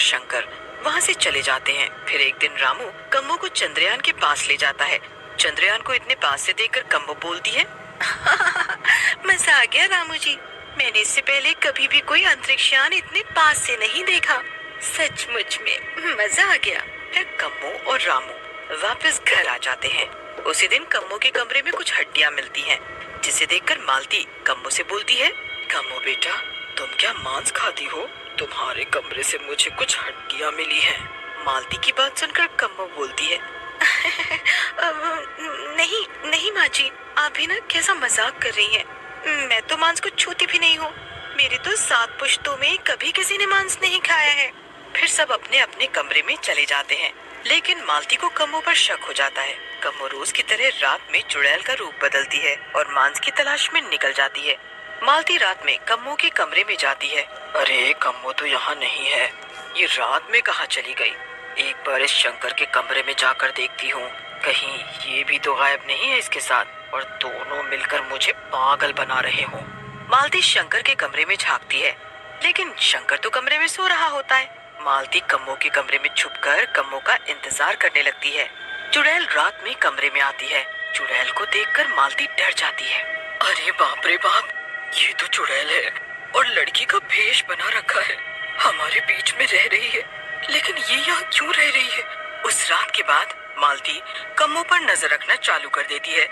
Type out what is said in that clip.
शंकर वहाँ से चले जाते हैं। फिर एक दिन रामू कम्मो को चंद्रयान के पास ले जाता है। चंद्रयान को इतने पास से देखकर कम्मो बोलती है, मजा आ गया रामू जी, मैंने इससे पहले कभी भी कोई अंतरिक्षयान इतने पास से नहीं देखा, सचमुच में मजा आ गया। फिर कम्मो और रामू वापस घर आ जाते हैं। उसी दिन कम्मो के कमरे में कुछ हड्डियां मिलती हैं, जिसे देखकर मालती कम्मो से बोलती है, कम्मो बेटा, तुम क्या मांस खाती हो? तुम्हारे कमरे से मुझे कुछ हड्डियां मिली हैं। मालती की बात सुनकर कम्मो बोलती है, नहीं नहीं माँ जी, आप भी ना कैसा मजाक कर रही हैं? मैं तो मांस को छूती भी नहीं हूँ। मेरी तो 7 पुश्तों में कभी किसी ने मांस नहीं खाया है। फिर सब अपने अपने कमरे में चले जाते हैं, लेकिन मालती को कम्मो पर शक हो जाता है। कम्मो रोज की तरह रात में चुड़ैल का रूप बदलती है और मांस की तलाश में निकल जाती है। मालती रात में कम्मो के कमरे में जाती है। अरे कम्मो तो यहाँ नहीं है, ये रात में कहाँ चली गई? एक बार इस शंकर के कमरे में जाकर देखती हूँ, कहीं ये भी तो गायब नहीं है इसके साथ और दोनों मिलकर मुझे पागल बना रहे हों। मालती शंकर के कमरे में झांकती है, लेकिन शंकर तो कमरे में सो रहा होता है। मालती कम्मो के कमरे में छुपकर कम्मो का इंतजार करने लगती है। चुड़ैल रात में कमरे में आती है। चुड़ैल को देखकर मालती डर जाती है। अरे बाप रे बाप, ये तो चुड़ैल है और लड़की का भेष बना रखा है, हमारे बीच में रह रही है, लेकिन ये यहाँ क्यों रह रही है? उस रात के बाद मालती कम्मो पर नजर रखना चालू कर देती है।